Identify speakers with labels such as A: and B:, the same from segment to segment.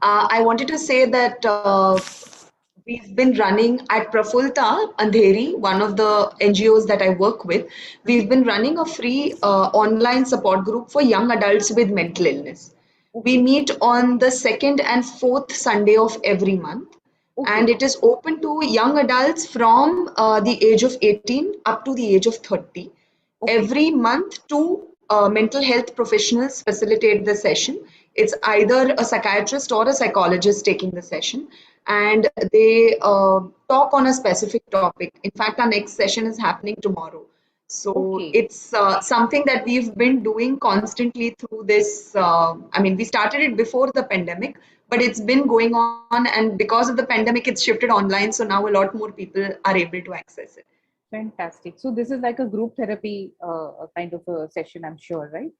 A: I wanted to say that we've been running at Prafulta Andheri, one of the NGOs that I work with. We've been running a free online support group for young adults with mental illness. We
B: Okay.
A: meet on the second and fourth Sunday of every month, and
B: Okay.
A: it is open to young adults from the age of 18 up to the age of 30.
B: Okay.
A: Every month, two mental health professionals facilitate the session. It's either a psychiatrist or a psychologist taking the session, and they talk on a specific topic. In fact, our next session is happening tomorrow. So
B: Okay.
A: it's something that we've been doing constantly through this. I mean, we started it before the pandemic, but it's been going on, and because of the pandemic, it's shifted online. So now a lot more people are able to access it.
B: Fantastic. So this is like a group therapy kind of a session, I'm sure, right?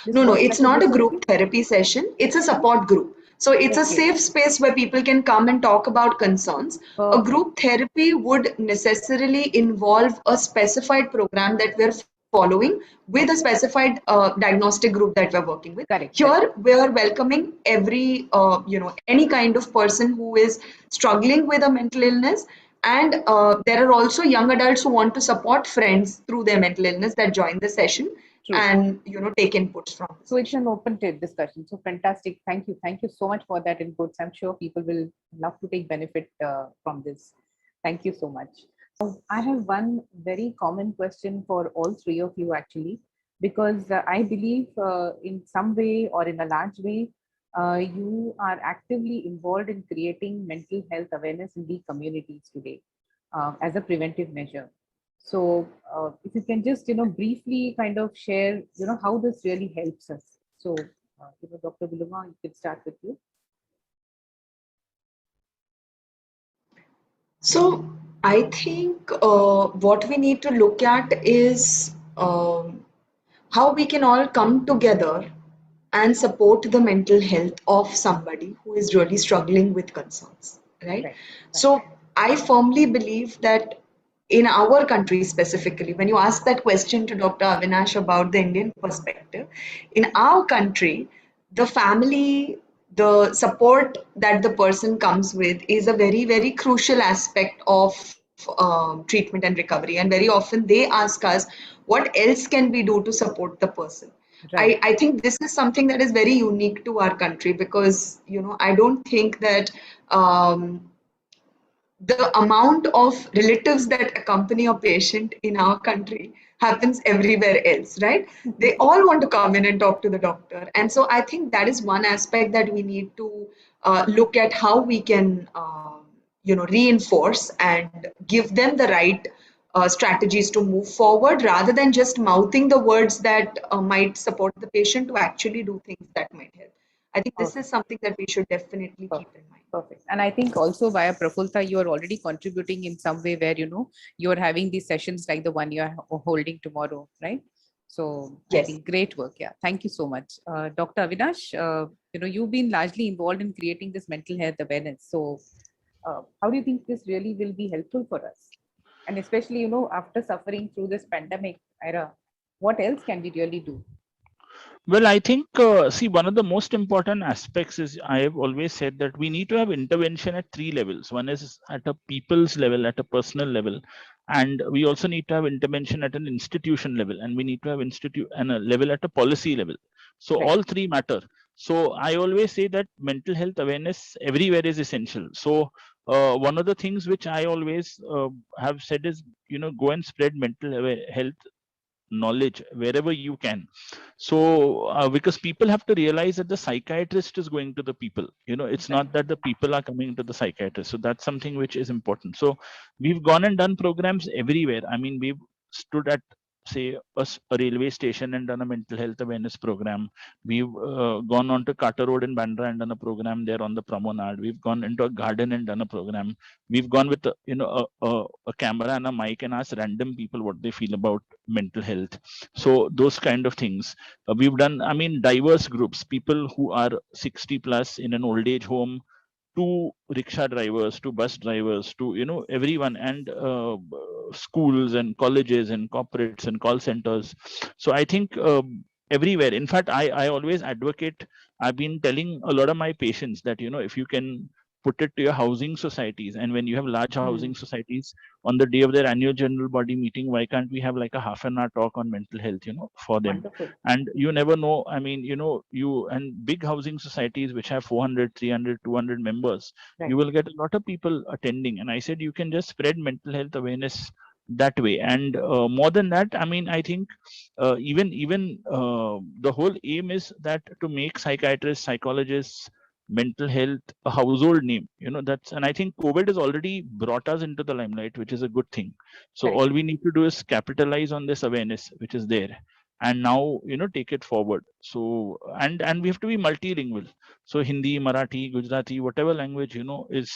B: This
A: No, no,
B: works
A: it's
B: like a
A: not
B: group
A: a
B: therapy?
A: group therapy session. It's a
B: Uh-huh.
A: support group. So it's a
B: Okay.
A: safe space where people can come and talk about concerns. A
B: Perfect.
A: group therapy would necessarily involve a specified program that we're following with a
B: Okay.
A: specified diagnostic group that we're working with.
B: Correct. Correct.
A: Here, we're welcoming every, any kind of person who is struggling with a mental illness. And there are also young adults who want to support friends through their mental illness that join the session
B: True.
A: and take inputs from the
B: So it's
A: session.
B: an open discussion. So fantastic. Thank you. Thank you so much for that inputs. I'm sure people will love to take benefit from this. Thank you so much. I have one very common question for all three of you actually, because I believe in some way or in a large way, you are actively involved in creating mental health awareness in the communities today as a preventive measure. So if you can just, briefly kind of share, how this really helps us. So, Dr. Wilona, you can start with you.
A: So I think what we need to look at is how we can all come together and support the mental health of somebody who is really struggling with concerns, right?
B: Right, right,
A: So I firmly believe that in our country specifically, when you ask that question to Dr. Avinash about the Indian perspective, in our country, the family, the support that the person comes with is a very, very crucial aspect of treatment and recovery. And very often they ask us, what else can we do to support the person?
B: right.
A: I think this is something that is very unique to our country because, I don't think that the amount of relatives that accompany a patient in our country happens everywhere else, right? They all want to come in and talk to the doctor. And so I think that is one aspect that we need to look at how we can, reinforce and give them the right strategies to move forward rather than just mouthing the words that might support the patient to actually do things that might help. I think this is
B: Perfect,
A: something that we should definitely keep
B: perfect,
A: in mind.
B: perfect. And I think also via Prafulta, you are already contributing in some way where, you are having these sessions like the one you are holding tomorrow, right? So I
A: Yes.
B: think great work. Yeah. Thank you so much. Dr. Avinash, you've been largely involved in creating this mental health awareness. So how do you think this really will be helpful for us? And especially, after suffering through this pandemic era, what else can we really do?
C: Well, I think, see, one of the most important aspects is I have always said that we need to have intervention at three levels. One is at a people's level, at a personal level, and we also need to have intervention at an institution level, and we need to have institute and a level at a policy level. So
B: Right.
C: all three matter. So I always say that mental health awareness everywhere is essential. So one of the things which I always have said is, go and spread health knowledge wherever you can. So because people have to realize that the psychiatrist is going to the people, it's
B: Right.
C: not that the people are coming to the psychiatrist. So that's something which is important. So we've gone and done programs everywhere. I mean, we've stood at, say, a railway station and done a mental health awareness program. We've gone on to Carter Road in Bandra and done a program there on the promenade. We've gone into a garden and done a program. We've gone with a camera and a mic and asked random people what they feel about mental health. So those kind of things we've done. I mean, diverse groups, people who are 60 plus in an old age home, to rickshaw drivers, to bus drivers, to everyone, and schools and colleges and corporates and call centers. So I think everywhere. In fact, I always advocate, I've been telling a lot of my patients that, if you can put it to your housing societies, and when you have large housing societies, on the day of their annual general body meeting, why can't we have like a half an hour talk on mental health, for them?
B: Wonderful.
C: And you never know, I mean, you and big housing societies which have 400, 300, 200 members,
B: Right.
C: you will get a lot of people attending. And I said, you can just spread mental health awareness that way. And more than that, I mean, I think even the whole aim is that to make psychiatrists, psychologists, mental health a household name. That's, and I think COVID has already brought us into the limelight, which is a good thing. So
B: Correct.
C: all we need to do is capitalize on this awareness which is there, and now take it forward. So and we have to be multilingual. So Hindi, Marathi, Gujarati, whatever language is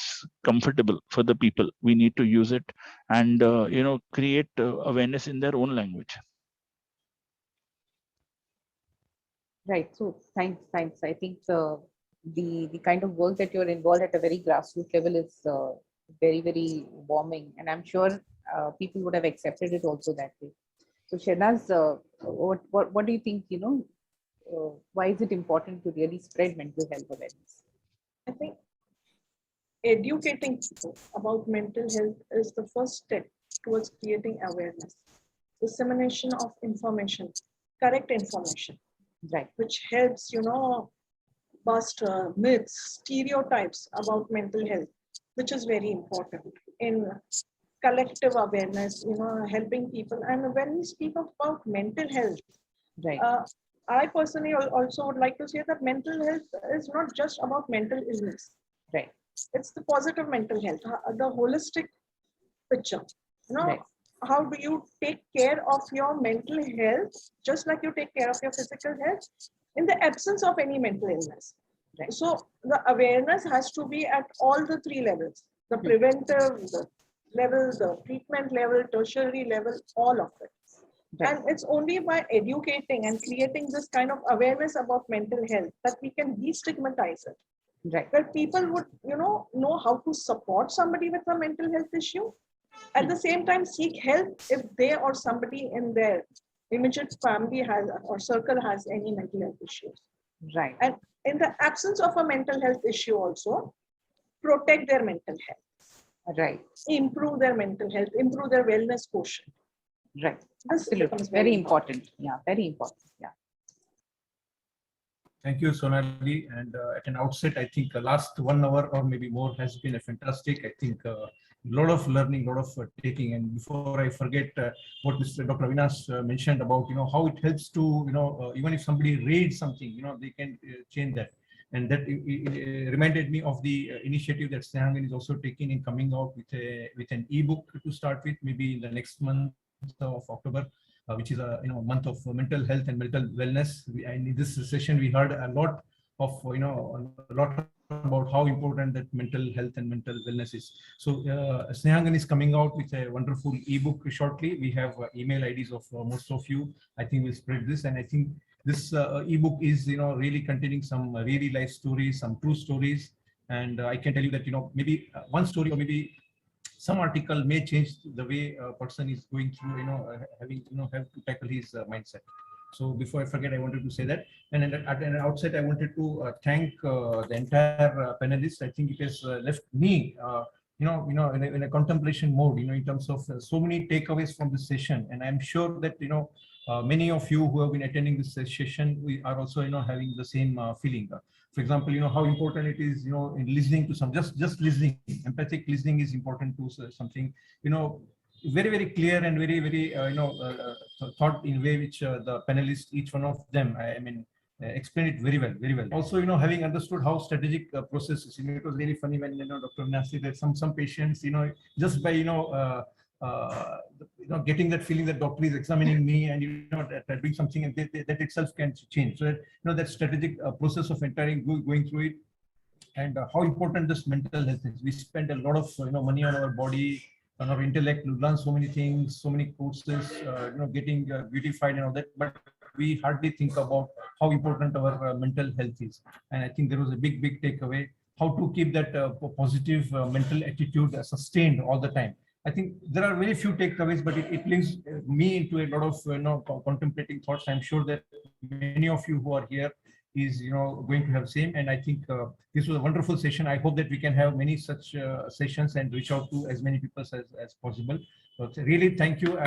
C: comfortable for the people, we need to use it, and create awareness in their own language.
B: Right. So thanks. I think the kind of work that you're involved at a very grassroots level is very, very warming, and I'm sure people would have accepted it also that way. So Shenaaz, what do you think? Why is it important to really spread mental health awareness?
D: I think educating people about mental health is the first step towards creating awareness. Dissemination of information, correct information,
B: Right.
D: which helps, bust myths, stereotypes about mental health, which is very important in collective awareness, helping people. And when we speak about mental health,
B: Right.
D: I personally also would like to say that mental health is not just about mental illness.
B: Right.
D: It's the positive mental health, the holistic picture.
B: Right.
D: How do you take care of your mental health, just like you take care of your physical health, in the absence of any mental illness?
B: Right.
D: So the awareness has to be at all the three levels: the preventive, the level, the treatment level, tertiary level, all of it.
B: Right.
D: And it's only by educating and creating this kind of awareness about mental health that we can destigmatize it.
B: Right.
D: Where people would, know how to support somebody with a mental health issue. At the same time, seek help if they or somebody in their immediate family has or circle has any mental health issues.
B: Right.
D: And in the absence of a mental health issue also, protect their mental health.
B: Right.
D: Improve their mental health, improve their wellness quotient.
B: Right.
D: This
B: Absolutely.
D: becomes
B: Very important. Yeah. Very important. Yeah.
E: Thank you, Sonali. And at an outset, I think last 1 hour or maybe more has been a fantastic. I think a lot of learning, a lot of taking. And before I forget what Mr. Dr. Avinash mentioned about, how it helps to, even if somebody reads something, they can change that. And that reminded me of the initiative that Aangan is also taking in coming out with an ebook to start with, maybe in the next month of October. Which is a month of mental health and mental wellness. And in this session, we heard a lot about how important that mental health and mental wellness is. So Sneh is coming out with a wonderful ebook shortly. We have email IDs of most of you. I think we'll spread this, and I think this ebook is really containing some really life stories, some true stories, and I can tell you that maybe one story or maybe some article may change the way a person is going through, having have to tackle his mindset. So before I forget, I wanted to say that. And at an outset, I wanted to thank the entire panelists. I think it has left me, in a contemplation mode, in terms of so many takeaways from this session. And I'm sure that many of you who have been attending this session, we are also having the same feeling. For example, how important it is, in listening to some, just listening. Empathic listening is important to something, very, very clear and very, very, thought in a way which the panelists, each one of them, explained it very well, very well. Also, having understood how strategic processes, it was really funny when, Dr. Avinash said that some patients, just by, getting that feeling that doctor is examining me and that doing something, and that itself can change. So that that strategic process of entering going through it, and how important this mental health is. We spend a lot of money on our body, on our intellect, to learn so many things, so many courses, getting beautified and all that, but we hardly think about how important our mental health is. And I think there was a big takeaway, how to keep that positive mental attitude sustained all the time. I think there are very few takeaways, but it leads me into a lot of contemplating thoughts. I'm sure that many of you who are here is going to have same. And I think this was a wonderful session. I hope that we can have many such sessions and reach out to as many people as possible. So really, thank you.